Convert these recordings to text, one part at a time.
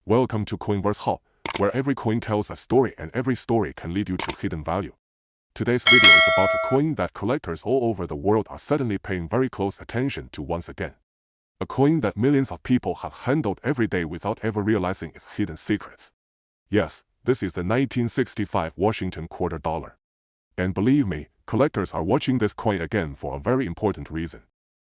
Welcome to CoinVerse Hub, where every coin tells a story and every story can lead you to hidden value. Today's video is about a coin that collectors all over the world are suddenly paying very close attention to once again. A coin that millions of people have handled every day without ever realizing its hidden secrets. Yes, this is the 1965 Washington quarter dollar. And believe me, collectors are watching this coin again for a very important reason.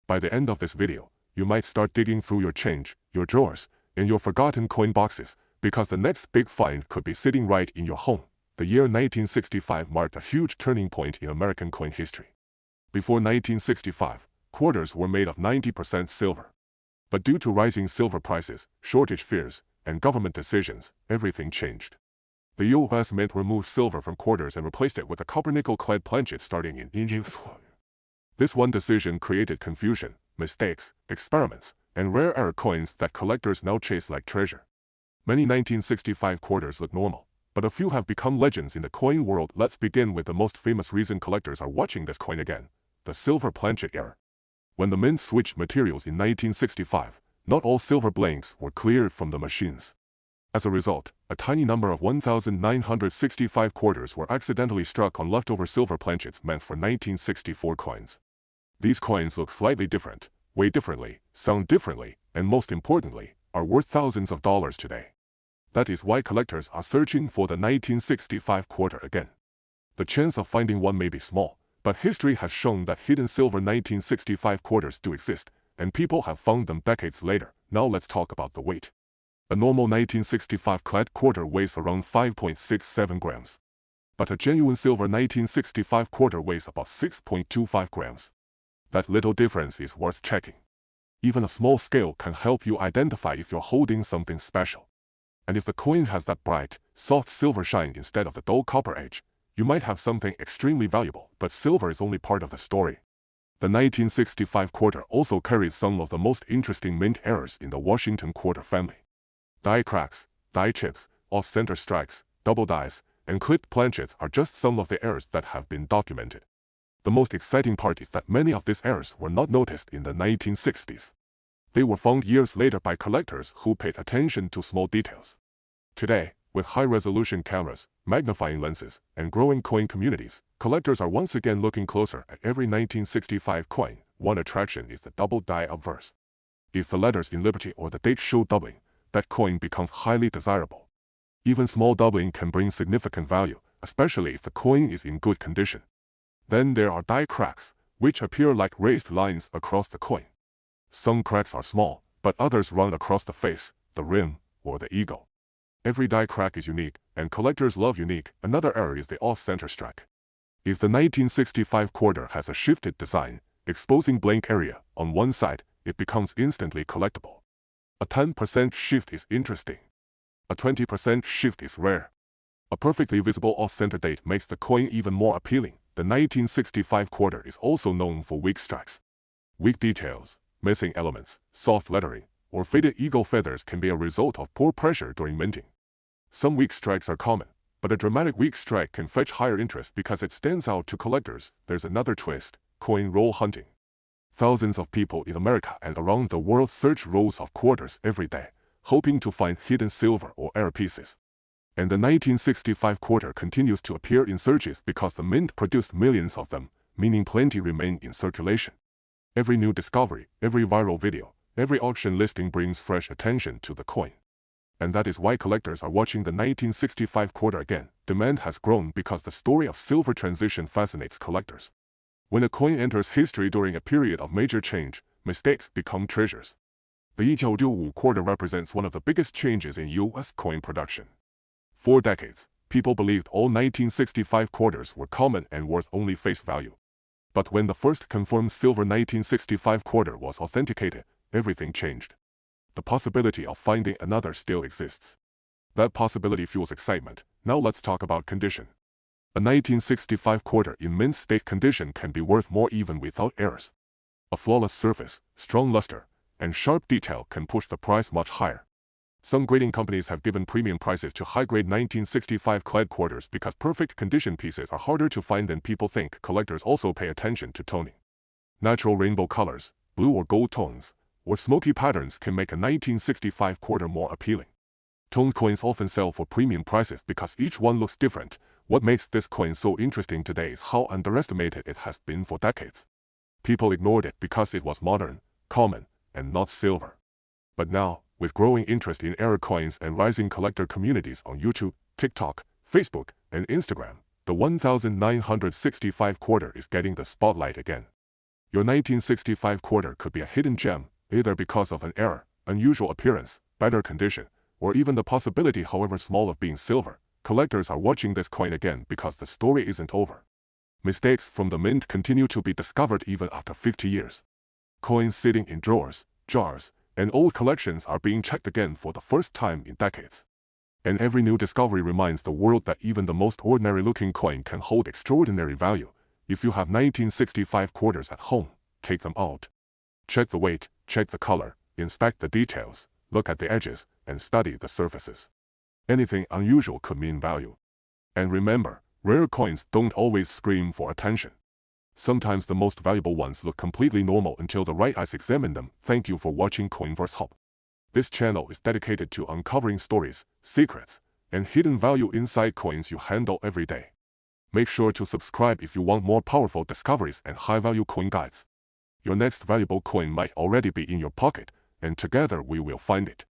By the end of this video, you might start digging through your change, your drawers, and your forgotten coin boxes, because the next big find could be sitting right in your home. The year 1965 marked a huge turning point in American coin history. Before 1965, quarters were made of 90% silver. But due to rising silver prices, shortage fears, and government decisions, everything changed. The U.S. Mint removed silver from quarters and replaced it with a copper-nickel-clad planchet starting in 1964. This one decision created confusion, mistakes, experiments, and rare error coins that collectors now chase like treasure. Many 1965 quarters look normal, but a few have become legends in the coin world. Let's begin with the most famous reason collectors are watching this coin again: the silver planchet error. When the mint switched materials in 1965, not all silver blanks were cleared from the machines. As a result, a tiny number of 1,965 quarters were accidentally struck on leftover silver planchets meant for 1964 coins. These coins look slightly different, weigh differently, sound differently, and most importantly, are worth thousands of dollars today. That is why collectors are searching for the 1965 quarter again. The chance of finding one may be small, but history has shown that hidden silver 1965 quarters do exist, and people have found them decades later. Now let's talk about the weight. A normal 1965 clad quarter weighs around 5.67 grams. But a genuine silver 1965 quarter weighs about 6.25 grams. That little difference is worth checking. Even a small scale can help you identify if you're holding something special. And if the coin has that bright, soft silver shine instead of the dull copper edge, you might have something extremely valuable. But silver is only part of the story. The 1965 quarter also carries some of the most interesting mint errors in the Washington quarter family. Die cracks, die chips, off-center strikes, double dies, and clipped planchets are just some of the errors that have been documented. The most exciting part is that many of these errors were not noticed in the 1960s. They were found years later by collectors who paid attention to small details. Today, with high-resolution cameras, magnifying lenses, and growing coin communities, collectors are once again looking closer at every 1965 coin. One attraction is the double die obverse. If the letters in Liberty or the date show doubling, that coin becomes highly desirable. Even small doubling can bring significant value, especially if the coin is in good condition. Then there are die cracks, which appear like raised lines across the coin. Some cracks are small, but others run across the face, the rim, or the eagle. Every die crack is unique, and collectors love unique. Another error is the off-center strike. If the 1965 quarter has a shifted design, exposing blank area on one side, it becomes instantly collectible. A 10% shift is interesting. A 20% shift is rare. A perfectly visible off-center date makes the coin even more appealing. The 1965 quarter is also known for weak strikes. Weak details, missing elements, soft lettering, or faded eagle feathers can be a result of poor pressure during minting. Some weak strikes are common, but a dramatic weak strike can fetch higher interest because it stands out to collectors. There's another twist: coin roll hunting. Thousands of people in America and around the world search rolls of quarters every day, hoping to find hidden silver or error pieces. And the 1965 quarter continues to appear in searches because the mint produced millions of them, meaning plenty remain in circulation. Every new discovery, every viral video, every auction listing brings fresh attention to the coin. And that is why collectors are watching the 1965 quarter again. Demand has grown because the story of silver transition fascinates collectors. When a coin enters history during a period of major change, mistakes become treasures. The 1965 quarter represents one of the biggest changes in U.S. coin production. For decades, people believed all 1965 quarters were common and worth only face value. But when the first confirmed silver 1965 quarter was authenticated, everything changed. The possibility of finding another still exists. That possibility fuels excitement. Now let's talk about condition. A 1965 quarter in mint state condition can be worth more even without errors. A flawless surface, strong luster, and sharp detail can push the price much higher. Some grading companies have given premium prices to high-grade 1965 clad quarters because perfect condition pieces are harder to find than people think. Collectors also pay attention to toning. Natural rainbow colors, blue or gold tones, or smoky patterns can make a 1965 quarter more appealing. Toned coins often sell for premium prices because each one looks different. What makes this coin so interesting today is how underestimated it has been for decades. People ignored it because it was modern, common, and not silver. But now, with growing interest in error coins and rising collector communities on YouTube, TikTok, Facebook, and Instagram, the 1965 quarter is getting the spotlight again. Your 1965 quarter could be a hidden gem, either because of an error, unusual appearance, better condition, or even the possibility, however small, of being silver. Collectors are watching this coin again because the story isn't over. Mistakes from the mint continue to be discovered even after 50 years. Coins sitting in drawers, jars, and old collections are being checked again for the first time in decades. And every new discovery reminds the world that even the most ordinary-looking coin can hold extraordinary value. If you have 1965 quarters at home, take them out. Check the weight, check the color, inspect the details, look at the edges, and study the surfaces. Anything unusual could mean value. And remember, rare coins don't always scream for attention. Sometimes the most valuable ones look completely normal until the right eyes examine them. Thank you for watching CoinVerse Hub. This channel is dedicated to uncovering stories, secrets, and hidden value inside coins you handle every day. Make sure to subscribe if you want more powerful discoveries and high-value coin guides. Your next valuable coin might already be in your pocket, and together we will find it.